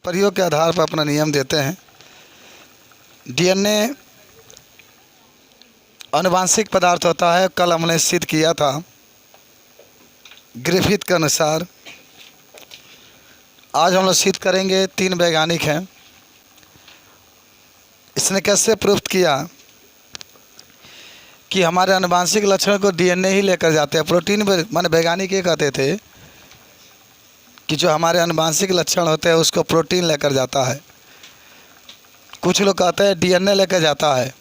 प्रयोग के आधार पर अपना नियम देते हैं। डीएनए आनुवांशिक पदार्थ होता है। कल हमने सिद्ध किया था ग्रिफिथ के अनुसार। आज हम लोग सिद्ध करेंगे। 3 वैज्ञानिक हैं। इसने कैसे प्रूफ किया कि हमारे आनुवांशिक लक्षण को डीएनए ही लेकर जाते हैं। प्रोटीन माने वैज्ञानिक ये कहते थे कि जो हमारे आनुवांशिक लक्षण होते हैं उसको प्रोटीन लेकर जाता है। कुछ लोग कहते हैं डीएनए लेकर जाता है,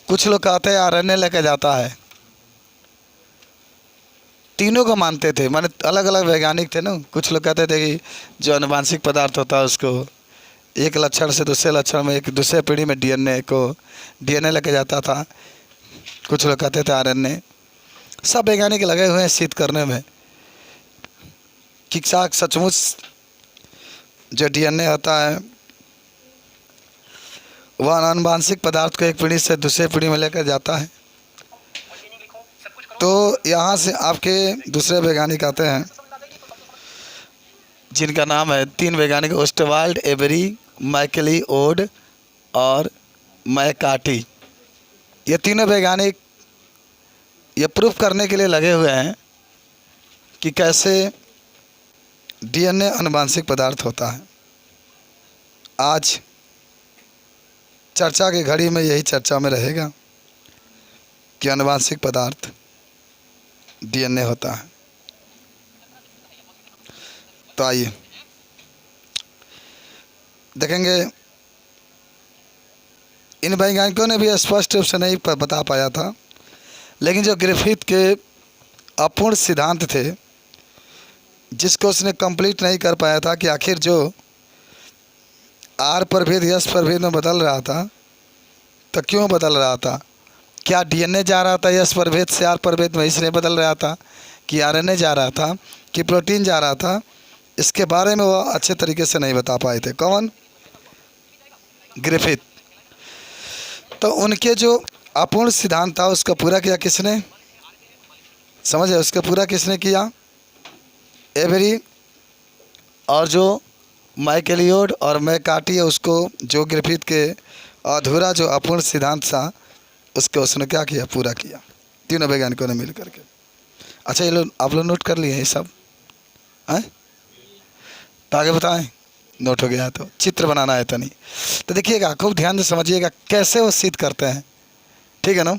कुछ लोग कहते हैं आरएनए लेकर जाता है। तीनों को मानते थे, माने अलग अलग वैज्ञानिक थे ना। कुछ लोग कहते थे कि जो आनुवांशिक पदार्थ होता है उसको एक लक्षण से दूसरे लक्षण में, एक दूसरे पीढ़ी में डीएनए लेके जाता था। कुछ लोग कहते थे आरएनए। सब वैज्ञानिक लगे हुए हैं सिद्ध करने में कि सचमुच जो डीएनए होता है वह आनुवांशिक पदार्थ को एक पीढ़ी से दूसरे पीढ़ी में लेकर जाता है। तो यहाँ से आपके दूसरे वैज्ञानिक आते हैं जिनका नाम है, 3 वैज्ञानिक, ओस्टवाल्ड, एबरी, मैकलिओड और मैकार्टी। ये तीनों वैज्ञानिक ये प्रूफ करने के लिए लगे हुए हैं कि कैसे डीएनए आनुवांशिक पदार्थ होता है। आज चर्चा की घड़ी में यही चर्चा में रहेगा कि आनुवांशिक पदार्थ डीएनए होता है। तो आइए देखेंगे। इन वैज्ञानिकों ने भी स्पष्ट रूप से नहीं बता पाया था, लेकिन जो ग्रिफिथ के अपूर्ण सिद्धांत थे जिसको उसने कंप्लीट नहीं कर पाया था कि आखिर जो आर प्रभेद यस प्रभेद में बदल रहा था तो क्यों बदल रहा था। क्या डीएनए जा रहा था यस प्रभेद से आर प्रभेद में इसलिए बदल रहा था, कि आरएनए जा रहा था, कि प्रोटीन जा रहा था। इसके बारे में वो अच्छे तरीके से नहीं बता पाए थे। कौन? ग्रिफिथ। तो उनके जो अपूर्ण सिद्धांत था उसका पूरा किया किसने? समझे? उसका पूरा किसने किया? एबरी। और जो मैकलिओड और मैकार्टी है उसको, जो ग्रिफिथ के अधूरा जो अपूर्ण सिद्धांत था उसको उसने क्या किया? पूरा किया, तीनों वैज्ञानिकों ने मिल करके। अच्छा, ये लोग आप लोग नोट कर लिए ये सब हैं? तो आगे बताएं। नोट हो गया तो चित्र बनाना है तो नहीं। तो देखिएगा, खूब ध्यान से समझिएगा कैसे वो सिद्ध करते हैं। ठीक है ना?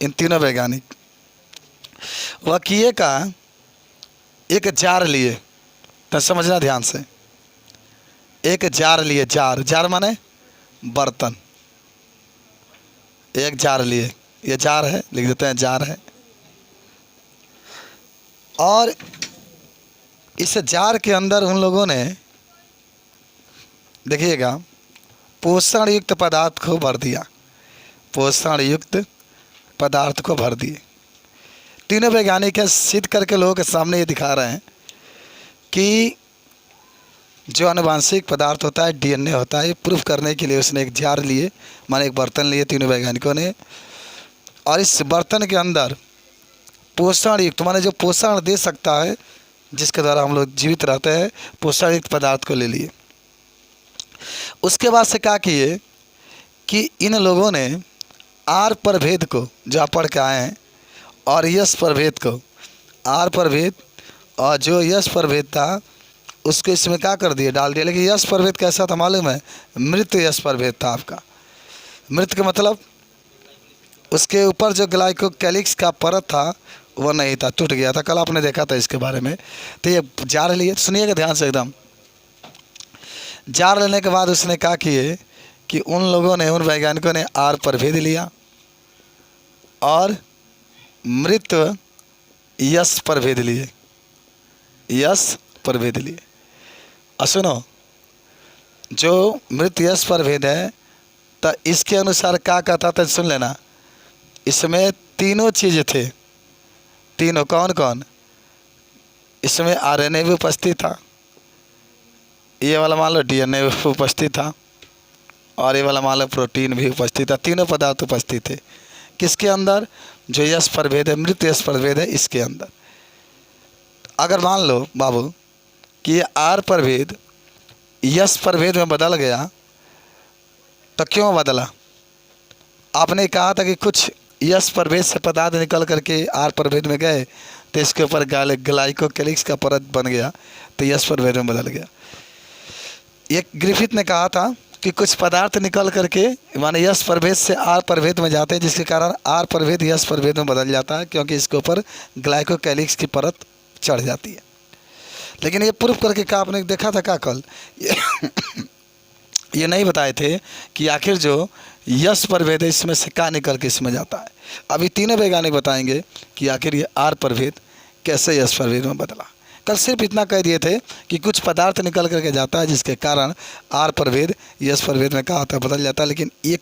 इन तीनों वैज्ञानिक वह किए का एक जार लिए, तो समझना ध्यान से। एक जार लिए, जार माने बर्तन। एक जार लिए, ये जार है, लिख देते हैं जार है। और इस जार के अंदर उन लोगों ने, देखिएगा, पोषण युक्त पदार्थ को भर दिया। पोषण युक्त पदार्थ को भर दिए। तीनों वैज्ञानिक है, सिद्ध करके लोगों के सामने ये दिखा रहे हैं कि जो आनुवांशिक पदार्थ होता है डीएनए होता है। ये प्रूफ करने के लिए उसने एक जार लिए, माने एक बर्तन लिए तीनों वैज्ञानिकों ने। और इस बर्तन के अंदर पोषण युक्त, माने जो पोषण दे सकता है, जिसके द्वारा हम लोग जीवित रहते हैं, पोषण युक्त पदार्थ को ले लिए। उसके बाद से क्या किए कि इन लोगों ने आर प्रभेद को, जो आप पढ़ के आए हैं, और यस प्रभेद को, आर प्रभेद और जो यस प्रभेद था उसको इसमें क्या कर दिए? डाल दिया। लेकिन यस प्रभेद कैसा था मालूम है? मृत यस प्रभेद था आपका। मृत का मतलब उसके ऊपर जो ग्लाइकोकैलिक्स का परत था वो नहीं था, टूट गया था। कल आपने देखा था इसके बारे में। तो ये जार लिए, सुनिएगा ध्यान से एकदम। जार लेने के बाद उसने क्या किए कि उन लोगों ने, उन वैज्ञानिकों ने आर प्रभेद लिया और मृत यस प्रभेद लिए। यस प्रभेद लिए। और सुनो, जो मृत यस प्रभेद है तो इसके अनुसार क्या कहता था, सुन लेना। इसमें तीनों चीज़ थे। तीनों कौन कौन? इसमें आरएनए भी उपस्थित था, ये वाला मान लो डीएनए भी उपस्थित था, और ये वाला मान लो प्रोटीन भी उपस्थित था। तीनों पदार्थ उपस्थित थे। किसके अंदर? जो यस प्रभेद है, मृत यस प्रभेद है, इसके अंदर। अगर मान लो बाबू कि ये आर प्रभेद यस प्रभेद में बदल गया, तो क्यों बदला? आपने कहा था कि कुछ यस प्रभेद से पदार्थ निकल करके आर प्रभेद में गए तो इसके ऊपर ग्लाइकोकेलिक्स का परत बन गया, तो यस प्रभेद में बदल गया। एक ग्रिफिथ ने कहा था कि कुछ पदार्थ निकल करके माने यस प्रभेद से आर प्रभेद में जाते हैं, जिसके कारण आर प्रभेद यस प्रभेद में बदल जाता है, क्योंकि इसके ऊपर ग्लाइकोकेलिक्स की परत चढ़ जाती है। लेकिन ये प्रूफ करके क्या आपने देखा था क्या कल? ये नहीं बताए थे कि आखिर जो यस प्रभेद है इसमें से क्या निकल के इसमें जाता है। अभी तीनों वैज्ञानिक बताएंगे कि आखिर ये आर प्रभेद कैसे यस प्रभेद में बदला। कल सिर्फ इतना कह दिए थे कि कुछ पदार्थ निकल करके जाता है, जिसके कारण आर प्रभेद यस प्रभेद में क्या होता है, बदल जाता है। लेकिन ये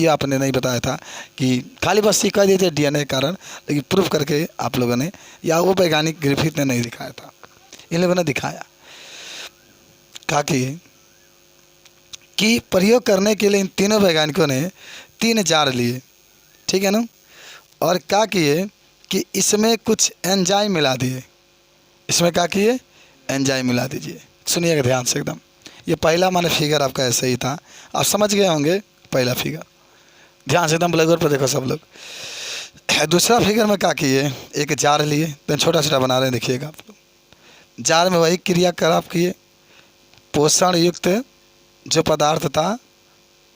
आपने नहीं बताया था कि खाली बस ये कह दिए थे DNA के कारण, लेकिन प्रूफ करके आप लोगों ने या वो वैज्ञानिक ग्रिफिथ ने नहीं दिखाया था, इन लोगों ने दिखाया। कहा कि प्रयोग करने के लिए इन तीनों वैज्ञानिकों ने 3 जार लिए, ठीक है ना, और क्या किए कि इसमें कुछ एंजाइम मिला दिए। इसमें क्या किए? एंजाइम मिला दीजिए। सुनिएगा ध्यान से एकदम। ये पहला माने फिगर आपका ऐसे ही था, आप समझ गए होंगे पहला फिगर। ध्यान से एकदम ब्लैक बोर्ड पर देखो सब लोग। दूसरा फिगर में क्या किए? एक जार लिए, तो छोटा छोटा बना रहे हैं, देखिएगा आप लोग। जार में वही क्रियाकलाप किए, पोषण युक्त जो पदार्थ था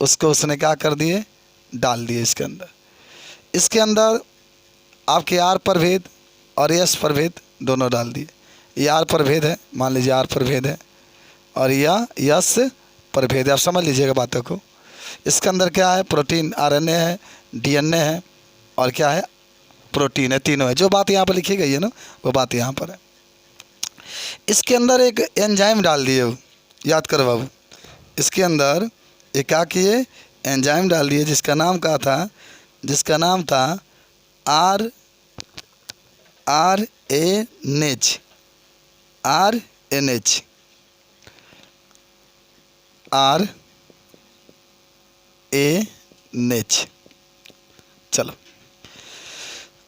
उसको उसने क्या कर दिए? डाल दिए इसके अंदर। इसके अंदर आपके आर प्रभेद और यस प्रभेद दोनों डाल दिए। ये आर प्रभेद है, मान लीजिए आर प्रभेद है, और यह यस प्रभेद है। आप समझ लीजिएगा बातों को। इसके अंदर क्या है? प्रोटीन, RNA है, DNA है, और क्या है? प्रोटीन है। तीनों है। जो बात यहाँ पर लिखी गई है ना, वो बात यहाँ पर है। इसके अंदर एक एंजाइम डाल दिए, याद करो बाबू। इसके अंदर एक क्या किए? एंजाइम डाल दिए, जिसका नाम क्या था? जिसका नाम था RNase। चलो,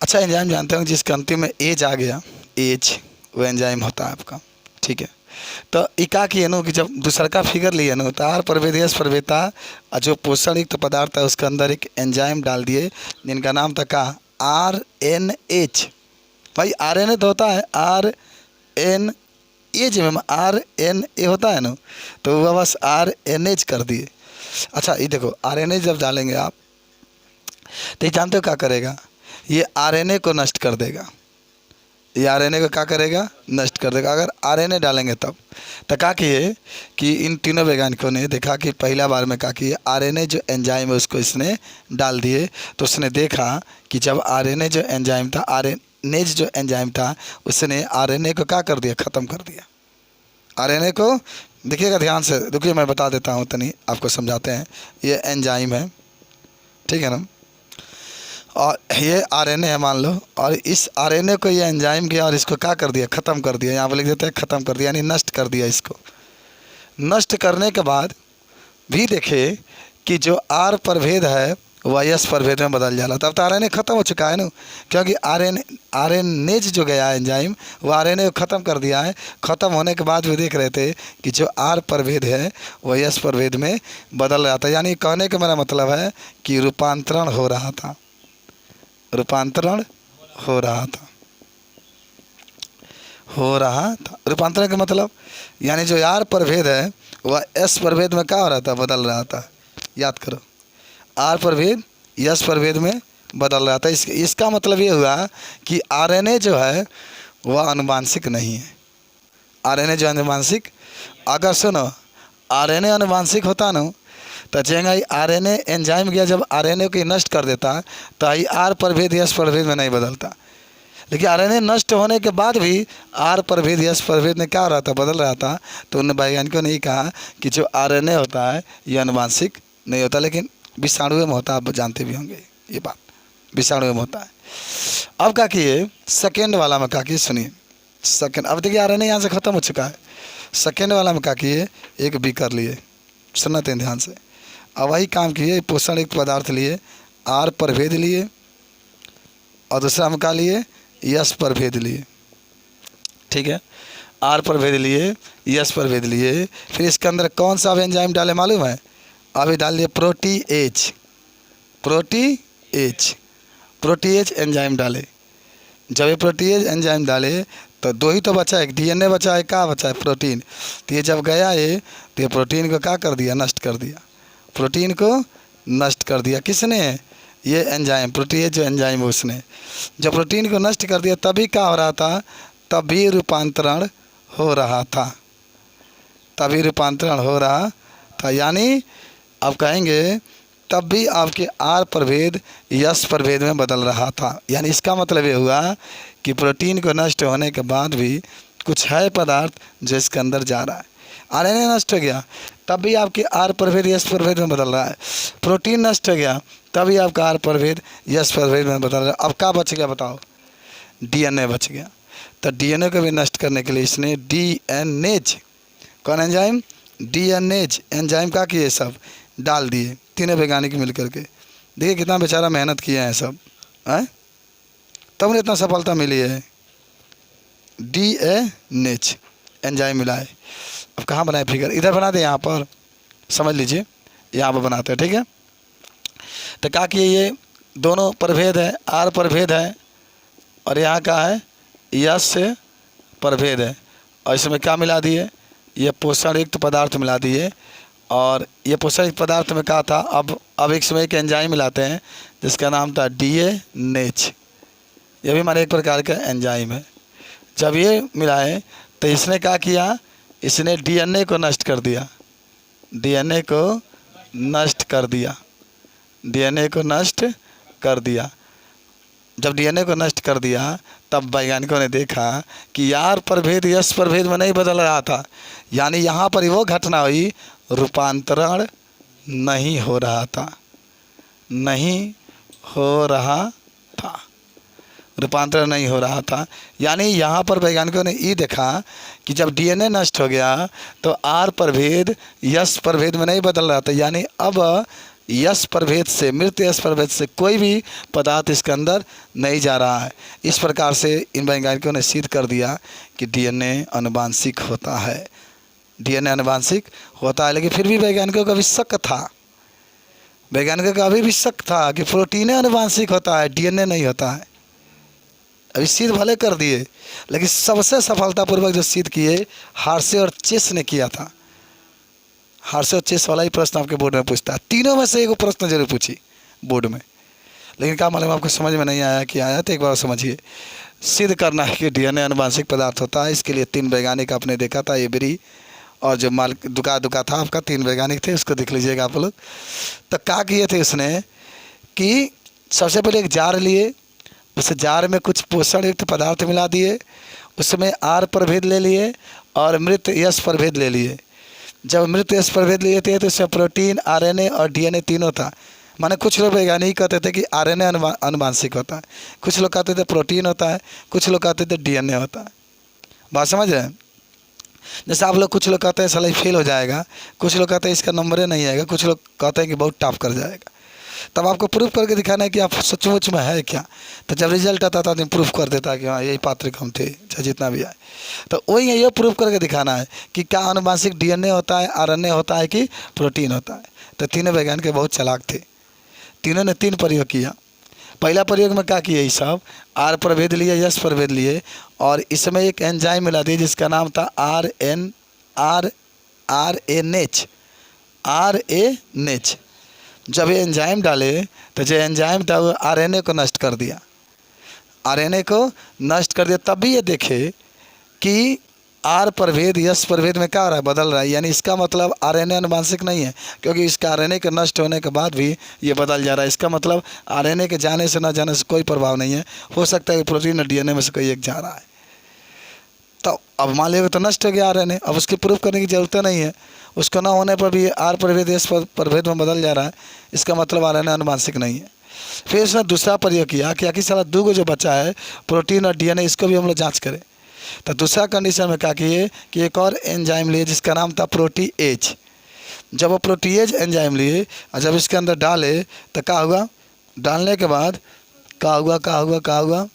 अच्छा एंजाइम जानते हो जिसके अंतिम में एज आ गया, एज वो एंजाइम होता है आपका, ठीक है। तो इका की है ना कि जब दूसरा का फिगर लिए ना, तो आर प्रभेद यस प्रभेद था, और जो पोषण युक्त पदार्थ है उसके अंदर एक एंजाइम डाल दिए, जिनका नाम था का RNase। भाई RNA तो होता है, RNase में RNA होता है ना, तो वह बस RNase कर दिए। अच्छा ये देखो, RNA जब डालेंगे आप, तो ये जानते हो क्या करेगा? ये RNA को नष्ट कर देगा। ये RNA को क्या करेगा? नष्ट कर देगा। अगर RNA डालेंगे तब तो क्या किए कि इन तीनों वैज्ञानिकों ने देखा कि पहला बार में क्या किए, RNA जो एंजाइम है उसको इसने डाल दिए। तो उसने देखा कि जब RNA जो एंजाइम था, RNase जो एंजाइम था, उसने RNA को क्या कर दिया? ख़त्म कर दिया। RNA को देखिएगा ध्यान से, देखिए मैं बता देता हूँ, तनी आपको समझाते हैं। ये एंजाइम है, ठीक है ना, और ये RNA है मान लो, और इस RNA को ये एंजाइम किया और इसको क्या कर दिया? ख़त्म कर दिया। यहाँ पर लिख देते हैं ख़त्म कर दिया, यानी नष्ट कर दिया। इसको नष्ट करने के बाद भी देखे कि जो आर प्रभेद है वह यस प्रभेद में बदल जाला। तब तो RNA ख़त्म हो चुका है ना, क्योंकि RNase जो गया एंजाइम वो RNA को ख़त्म कर दिया है। ख़त्म होने के बाद भी देख रहे थे कि जो आर प्रभेद है वह यस प्रभेद में बदल रहा था। यानी कहने का मेरा मतलब है कि रूपांतरण हो रहा था, रूपांतरण हो रहा था। रूपांतरण का मतलब यानी जो आर प्रभेद है वह एस प्रभेद में क्या हो रहा था? बदल रहा था। याद करो, आर प्रभेद यस प्रभेद में बदल रहा था। इसका मतलब ये हुआ कि RNA जो है वह आनुवांशिक नहीं है। RNA जो आनुवांशिक, अगर सुनो RNA आनुवांशिक होता ना, तो चेंगा RNA एंजाइम गया जब RNA को नष्ट कर देता, तो ये आर प्रभेद यस प्रभेद में नहीं बदलता। लेकिन RNA नष्ट होने के बाद भी आर प्रभेद यस प्रभेद में क्या हो रहा था? बदल रहा था। तो उन वैज्ञानिकों ने कहा कि जो RNA होता है ये आनुवांशिक नहीं होता, लेकिन विषाणु में होता है। आप जानते भी होंगे ये बात, विषाणु में होता है। अब क्या किए? सेकेंड वाला में क्या किए? सुनिए सेकेंड। अब देखिए RNA यहाँ से ख़त्म हो चुका है। सेकेंड वाला में क्या किए? एक बीकर लिए, सुनना थे ध्यान से। अब वही काम किए, पोषण युक्त पदार्थ लिए, आर प्रभेद लिए, और दूसरा में क्या लिए? यस प्रभेद लिए, ठीक है। आर पर भेद लिए, यस पर भेद लिए, फिर इसके अंदर कौन सा एंजाइम डाले मालूम है? अभी डाल दिए प्रोटीएज, प्रोटीएज, प्रोटीएज एंजाइम डाले। जब ये प्रोटीएज एंजाइम डाले तो दो ही तो बचा है, एक डीएनए बचा है, क्या बचा है? प्रोटीन। तो ये जब गया ये, तो ये प्रोटीन को क्या कर दिया? नष्ट कर दिया। प्रोटीन को नष्ट कर दिया किसने? ये एंजाइम, प्रोटीएज जो एंजाइम है उसने। जब प्रोटीन को नष्ट कर दिया तभी क्या हो रहा था? तभी रूपांतरण हो रहा था, तभी रूपांतरण हो रहा था। यानी अब कहेंगे तब भी आपके आर प्रभेद यस प्रभेद में बदल रहा था। यानी इसका मतलब ये हुआ कि प्रोटीन को नष्ट होने के बाद भी कुछ है पदार्थ जो इसके अंदर जा रहा है। आरएनए नष्ट हो गया तब भी आपके आर प्रभेद यस प्रभेद में बदल रहा है। प्रोटीन नष्ट हो गया तभी आपका आर प्रभेद यस प्रभेद में बदल रहा है। अब क्या बच गया बताओ? डीएनए बच गया। तो डीएनए को भी नष्ट करने के लिए इसने डीएनएज, कौन एंजाइम? डीएनएज एंजाइम का किए सब डाल दिए, तीनों वैज्ञानिक मिल करके। देखिए कितना बेचारा मेहनत किए हैं सब, हैं? तब उन्हें इतना सफलता मिली है। डीएनएज एंजाइम मिला है। अब कहाँ बनाए फिगर? इधर बना दे, यहाँ पर समझ लीजिए, यहाँ पर बनाते हैं, ठीक है। तो क्या किए? ये दोनों प्रभेद है, आर प्रभेद है और यहाँ का है यस प्रभेद है। और इसमें क्या मिला दिए? ये पोषण युक्त पदार्थ मिला दिए। और ये पोषण युक्त पदार्थ में क्या था? अब एक समय एक एंजाइम मिलाते हैं जिसका नाम था डीएनएज। ये भी हमारे एक प्रकार का एंजाइम है। जब ये मिलाए तो इसने क्या किया? इसने डीएनए को नष्ट कर दिया, डीएनए को नष्ट कर दिया, डीएनए को नष्ट कर दिया। जब डीएनए को नष्ट कर दिया तब वैज्ञानिकों ने देखा कि यार प्रभेद यस प्रभेद में नहीं बदल रहा था। यानी यहाँ पर वो घटना हुई, रूपांतरण नहीं हो रहा था, नहीं हो रहा था, रूपांतरण नहीं हो रहा था। यानी यहाँ पर वैज्ञानिकों ने ये देखा कि जब डीएनए नष्ट हो गया तो आर प्रभेद यस प्रभेद में नहीं बदल रहा था। यानी अब यस प्रभेद से, मृत यस प्रभेद से कोई भी पदार्थ इसके अंदर नहीं जा रहा है। इस प्रकार से इन वैज्ञानिकों ने सिद्ध कर दिया कि डीएनए आनुवांशिक होता है, डीएनए आनुवांशिक होता है। लेकिन फिर भी वैज्ञानिकों का भी शक था, वैज्ञानिकों का अभी भी शक था कि प्रोटीन आनुवांशिक होता है, डीएनए नहीं होता है। अभी सिद्ध भले कर दिए, लेकिन सबसे सफलतापूर्वक जो सिद्ध किए हार्शे और चेस ने किया था। हार्शे और चेस वाला ही प्रश्न आपके बोर्ड में पूछता है। तीनों में से एक प्रश्न जरूर पूछी बोर्ड में। लेकिन क्या मालूम आपको समझ में नहीं आया कि आया? तो एक बार समझिए। सिद्ध करना है कि डीएनए आनुवांशिक पदार्थ होता है, इसके लिए 3 वैज्ञानिक आपने देखा था, एबरी और जो दुका था आपका, 3 वैज्ञानिक थे, उसको देख लीजिएगा आप लोग। तो क्या किए थे उसने कि सबसे पहले एक जार लिए, उस जार में कुछ पोषण युक्त पदार्थ मिला दिए, उसमें आर प्रभेद ले लिए और मृत यस प्रभेद ले लिए। जब मृत यस प्रभेद लिए थे तो इसमें प्रोटीन, आरएनए और डीएनए तीनों था। माने कुछ लोग वैज्ञानिक कहते थे कि आरएनए आनुवांशिक होता है, कुछ लोग कहते थे प्रोटीन होता है, कुछ लोग कहते थे डीएनए होता है। बात समझ रहे हैं? जैसे आप लोग, कुछ लोग कहते हैं साला फेल हो जाएगा, कुछ लोग कहते हैं इसका नंबर नहीं आएगा, कुछ लोग कहते हैं कि बहुत टफ कर जाएगा। तब आपको प्रूफ करके दिखाना है कि आप सचमुच में है क्या। तो जब रिजल्ट आता था तो प्रूफ कर देता कि हाँ यही पात्र हम थे, चाहे जितना भी आए। तो वही ये प्रूफ करके दिखाना है कि क्या आनुवांशिक डीएनए होता है, आरएनए होता है कि प्रोटीन होता है। तो तीनों वैज्ञानिक बहुत चालाक थे, तीनों ने 3 प्रयोग किया। पहला प्रयोग में क्या किया? ये सब आर प्रभेद लिए, यस प्रभेद लिए और इसमें एक एंजाइम मिला दिया जिसका नाम था आरएनएच। जब ये एंजाइम डाले तो जो एंजाइम था वो आरएनए को नष्ट कर दिया, आरएनए को नष्ट कर दिया। तब भी ये देखे कि आर प्रभेद यस प्रभेद में क्या हो रहा है? बदल रहा है। यानी इसका मतलब आरएनए आनुवांशिक नहीं है, क्योंकि इसका आरएनए के नष्ट होने के बाद भी ये बदल जा रहा है। इसका मतलब आरएनए के जाने से ना जाने से कोई प्रभाव नहीं है। हो सकता है कि प्रोटीन और डीएनए में से कोई एक जा रहा है। तो अब मान लीजिए तो नष्ट हो गया आरएनए, अब उसकी प्रूफ करने की ज़रूरत नहीं है। उसको ना होने पर भी आर प्रभेद यस प्रभेद में बदल जा रहा है, इसका मतलब आरएनए आनुवांशिक नहीं है। फिर उसने दूसरा प्रयोग किया कि आखिर साला 2 जो बचा है प्रोटीन और डीएनए, इसको भी हम लोग जाँच करें। तो दूसरा कंडीशन में क्या किए कि एक और एंजाइम लिए जिसका नाम था प्रोटीएज। जब वो प्रोटीएज एंजाइम लिए और जब इसके अंदर डाले तो क्या हुआ? डालने के बाद क्या हुआ?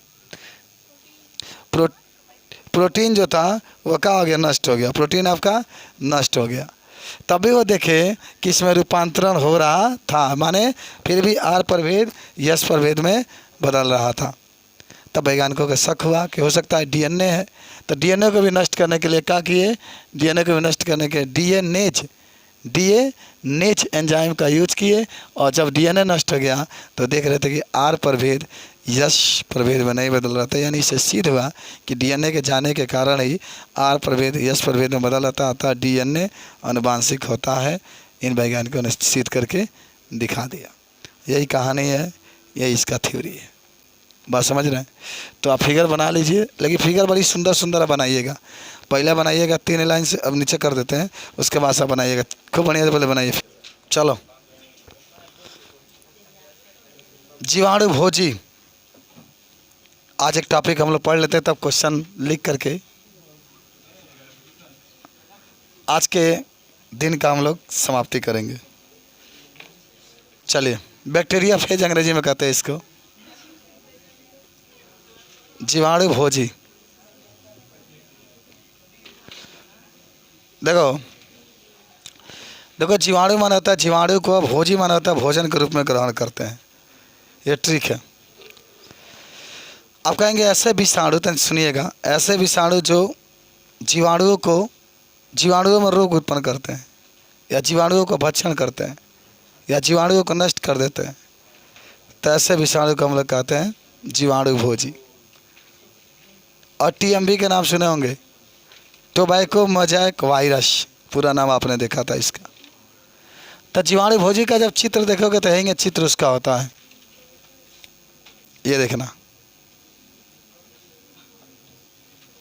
प्रोटीन जो था वो क्या हो गया, नष्ट हो गया, प्रोटीन आपका नष्ट हो गया। तभी वो देखे कि इसमें रूपांतरण हो रहा था, माने फिर भी आर प्रभेद यस प्रभेद में बदल रहा था। तब वैज्ञानिकों का शक हुआ कि हो सकता है डीएनए है। तो डीएनए को भी नष्ट करने के लिए क्या किए, डीएनए को भी नष्ट करने के डीएनेज एंजाइम का यूज किए। और जब डीएनए नष्ट हो गया तो देख रहे थे कि आर प्रभेद यश प्रभेद में नहीं बदल रहा था। यानी इससे सिद्ध हुआ कि डीएनए के जाने के कारण ही आर प्रभेद यश प्रभेद में बदल आता, अतः डीएनए आनुवांशिक होता है। इन वैज्ञानिकों ने सिद्ध करके दिखा दिया। यही कहानी है, यही इसका थ्योरी है। बात समझ रहे हैं? तो आप फिगर बना लीजिए, लेकिन फिगर बड़ी सुंदर सुंदर बनाइएगा। पहले बनाइएगा 3 लाइन से, अब नीचे कर देते हैं, उसके बाद सब बनाइएगा खूब बढ़िया से, पहले बनाइए। चलो, जीवाणु भोजी आज एक टॉपिक हम लोग पढ़ लेते हैं, तब क्वेश्चन लिख करके आज के दिन का हम लोग समाप्ति करेंगे। चलिए, बैक्टीरिया फेज अंग्रेजी में कहते हैं इसको, जीवाणु भोजी। देखो देखो, जीवाणु माना होता है, जीवाणु को भोजी माना होता है भोजन के रूप में ग्रहण करते हैं। ये ट्रिक है। आप कहेंगे ऐसे विषाणु, तो सुनिएगा, ऐसे विषाणु जो जीवाणुओं में रोग उत्पन्न करते हैं, या जीवाणुओं को भक्षण करते हैं, या जीवाणुओं को नष्ट कर देते हैं, तो ऐसे विषाणु को हम लोग कहते हैं जीवाणु भोजी। और टीएमवी के नाम सुने होंगे, टोबैको मोज़ेक वायरस, पूरा नाम आपने देखा था इसका। तो जीवाणु भोजी का जब चित्र देखोगे तो यही चित्र उसका होता है। ये देखना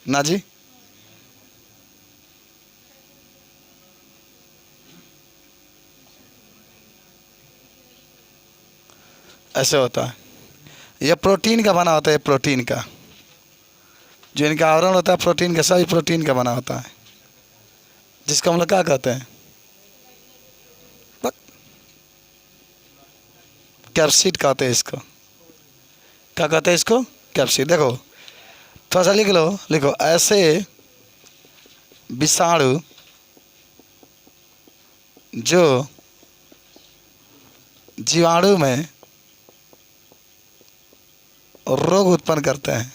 ना जी, ऐसे होता है। यह प्रोटीन का बना होता है, प्रोटीन का जो इनका आवरण होता है, प्रोटीन का, सभी प्रोटीन का बना होता है, जिसको हम लोग क्या कहते हैं, कैप्सिड कहते हैं इसको। क्या कहते हैं इसको? कैप्सिड। देखो थोड़ा सा लिख लो, लिखो, ऐसे विषाणु जो जीवाणु में रोग उत्पन्न करते हैं,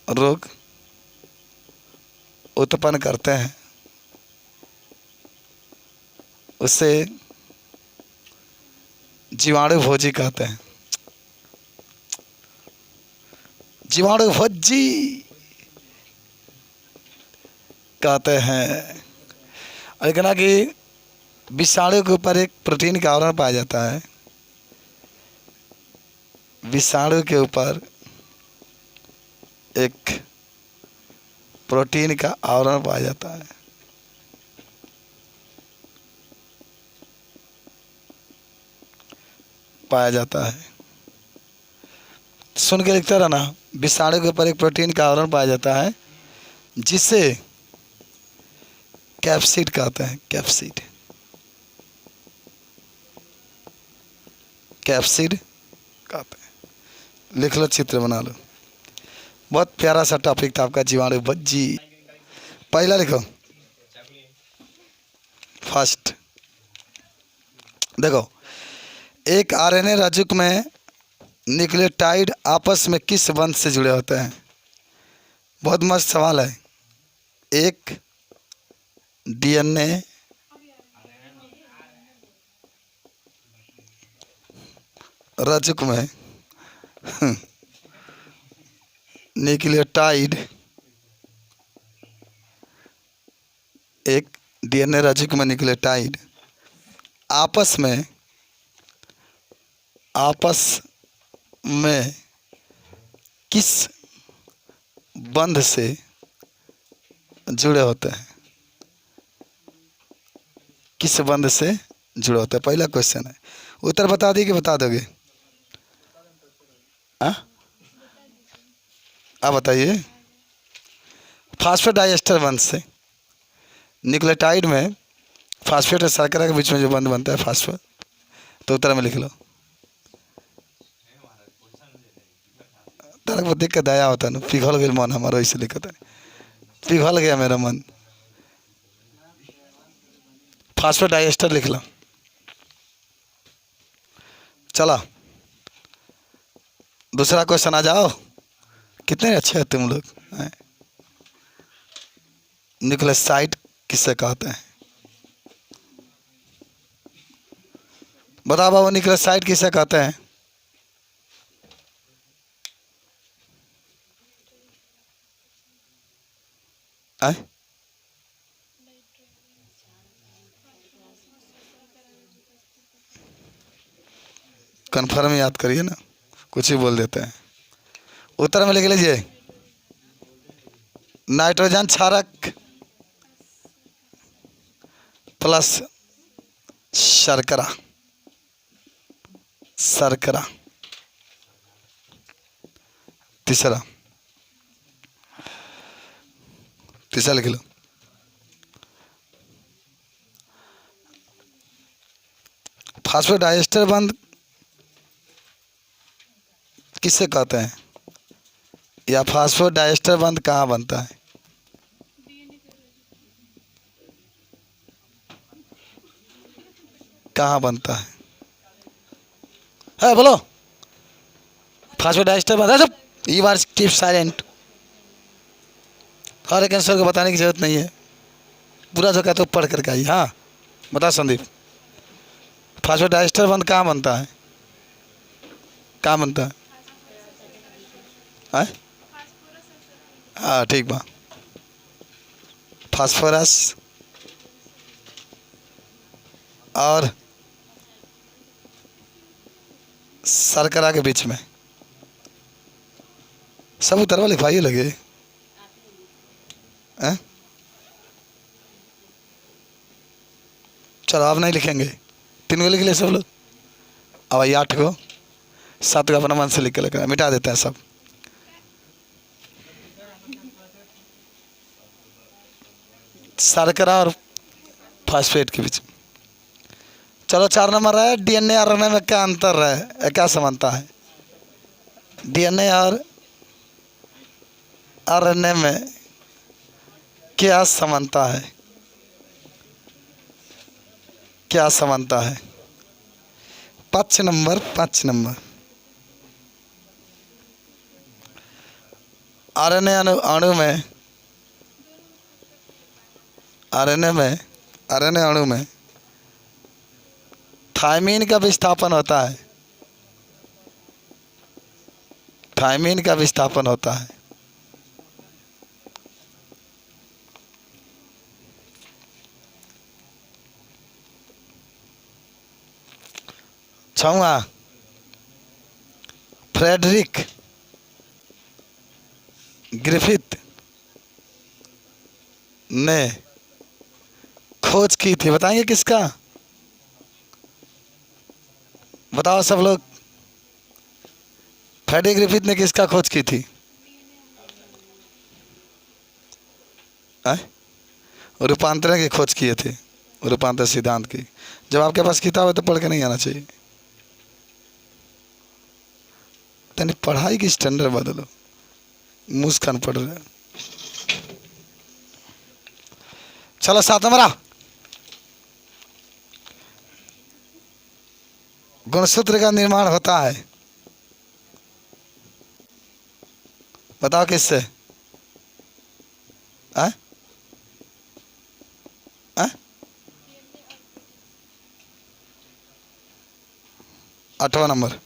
रोग उत्पन्न करते हैं, उससे जीवाणु भोजी कहते हैं। जीवाणु भोजी कहते हैं। और कहना कि विषाणु के ऊपर एक प्रोटीन का आवरण पाया जाता है, विषाणु के ऊपर एक प्रोटीन का आवरण पाया जाता है। सुन के लिखता रहना, विषाणु के ऊपर एक प्रोटीन का आवरण पाया जाता है, जिसे कैप्सिड कहते हैं। कैप्सिड, कैप्सिड कहते हैं। लिख लो, चित्र बना लो। बहुत प्यारा सा टॉपिक था आपका, जीवाणु भोजी। पहला लिखो, फर्स्ट। देखो, एक आरएनए रज्जुक में न्यूक्लियोटाइड आपस में किस बंध से जुड़े होते हैं? बहुत मस्त सवाल है। एक डीएनए रज्जुक में न्यूक्लियोटाइड, एक डीएनए रज्जुक में न्यूक्लियोटाइड आपस में किस बंध से जुड़े होते हैं? किस बंध से जुड़े होते हैं? पहला क्वेश्चन है। उत्तर बता दी कि बता दोगे? आप बताइए। फास्फोडाइएस्टर बंध से। न्यूक्लियोटाइड में फास्फेट और शर्करा के बीच में जो बंध बनता है, फास्फो। तो उत्तर में लिख लो। तारा को देख के दया होता ना, पिघल गया मन हमारा, इसे लिखता है पिघल गया मेरा मन। फास्फोडाइएस्टर लिख लो। चलो दूसरा क्वेश्चन आ जाओ। कितने अच्छे हैं तुम लोग। न्यूक्लियोसाइड किससे कहते हैं? बताओ बाबू, न्यूक्लियोसाइड किसे कहते हैं? कन्फर्म याद करिए ना, कुछ ही बोल देते हैं। उत्तर में लिख लीजिए, नाइट्रोजन क्षारक प्लस शर्करा। शर्करा। तीसरा, तीसरा लिख लो। फास्फोडाइएस्टर बंध किससे कहते हैं, या फास्फोडाइएस्टर बंध कहाँ बनता है? कहाँ बनता है बोलो। फास्फोडाइएस्टर बंध है सब। You are keep silent. हर एक आंसर को बताने की जरूरत नहीं है, पूरा जो कहते हो पढ़ करके आइए। हाँ बता संदीप, फास्फोडाइएस्टर बंध कहाँ बनता है? कहाँ बनता है? हाँ ठीक बा। फास्फोरस और शर्करा के बीच में। सब उतरवा लिखवाइए लगे हैं? चलो आप नहीं लिखेंगे, 3 को लिख ले सब लोग। अब आइए 8 को, 7 को अपना मन से लिख के लग रहा है, मिटा देते हैं सब। शर्करा और फास्फेट के बीच। चलो 4 नंबर है, डीएनए और आरएनए में क्या अंतर है, क्या समानता है? डीएनए और आरएनए में क्या समानता है? क्या समानता है? 5 नंबर, 5 नंबर। आरएनए अणु में, आरएनए अणु में थायमीन का विस्थापन होता है। थायमीन का विस्थापन होता है। छठवां, फ्रेडरिक ग्रिफिथ ने खोज की थी, बताएंगे किसका? बताओ सब लोग, फ्रेडरिक ग्रिफिथ ने किसका खोज की थी? रूपांतरण की खोज किए थे, रूपांतर सिद्धांत की। जब आपके पास किताब है तो पढ़ के नहीं आना चाहिए। तनी पढ़ाई की स्टैंडर्ड बदलो, मुस्कान पढ़ रहे। चलो 7 नंबर, गुणसूत्र का निर्माण होता है, बताओ किससे? 8वां नंबर,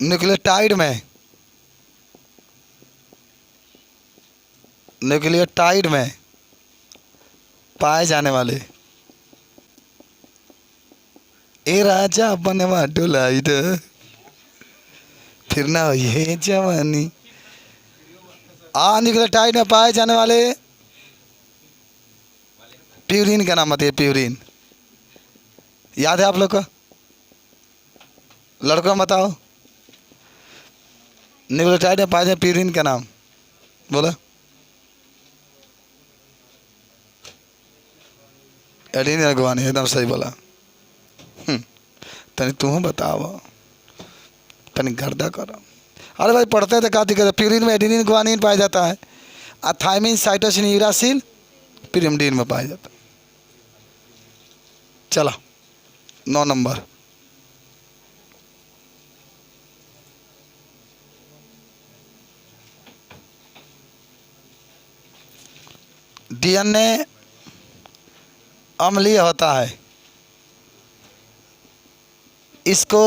न्यूक्लियोटाइड में, न्यूक्लियोटाइड में पाए जाने वाले, ए राजा बनवा डोलाई दे फिर ना ये जवानी। न्यूक्लियोटाइड में पाए जाने वाले प्यूरिन का नाम बताइए। प्यूरिन याद है आप लोग को? लड़कों बताओ, न्यूक्लियोटाइड में पाए जाने प्यूरिन का नाम बोलो। एडेनिन गुआनिन, एकदम सही बोला। तनी तू बताओ, तनी गर्दा करो। अरे भाई पढ़ते थे का दिक्कत है। प्यूरिन में एडेनिन गुआनिन पाया जाता है, और थायमिन, साइटोसिन, यूरासिल पिरिमिडीन में पाया जाता है। चलो 9 नंबर। डीएनए अम्लीय होता है, इसको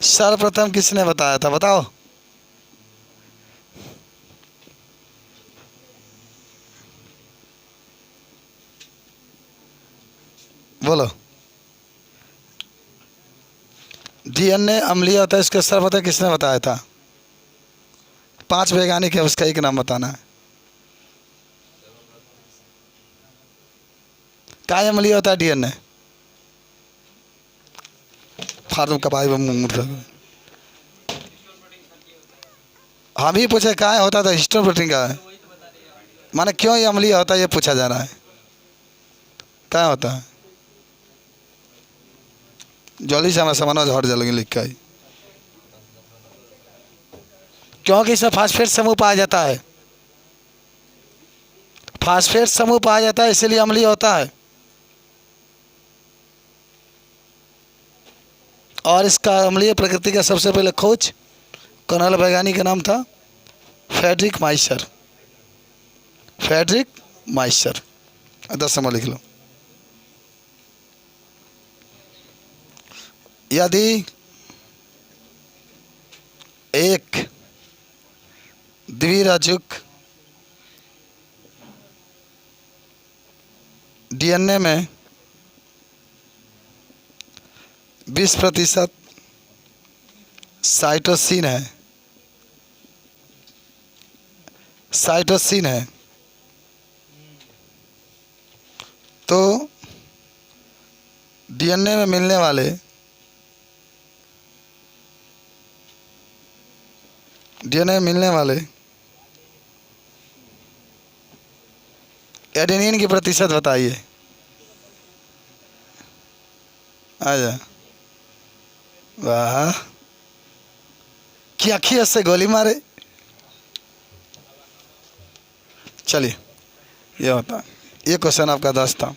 सर्वप्रथम किसने बताया था, बताओ। बोलो। डीएनए अम्लीय होता है, इसको सर्वप्रथम किसने बताया था? 5 वैज्ञानिक है, उसका एक नाम बताना है। क्या अम्लीय होता है डीएनए? फार्म कबाई हम ही पूछे क्या होता था, हिस्टोन प्रोटीन का है। माने क्यों ये अम्लीय होता है ये पूछा जा रहा है। क्या होता है जल्दी से हमें समझ हट जल्दी लिख के आई। क्योंकि इसमें फास्फेट समूह पाया जाता है, फास्फेट समूह पाया जाता है, इसीलिए अम्लीय होता है। और इसका अम्लीय प्रकृति का सबसे पहले खोज कौन वैज्ञानिक का नाम था? Frederick Miescher. Frederick Miescher, 10 number लिख लो। यदि एक द्विराजुक डीएनए में 20% साइटोसिन है, साइटोसिन है, तो डीएनए में मिलने वाले एडेनिन की प्रतिशत बताइए। आजा, वाह, क्या अखियत से गोली मारे। चलिए ये होता, ये क्वेश्चन आपका 10 था।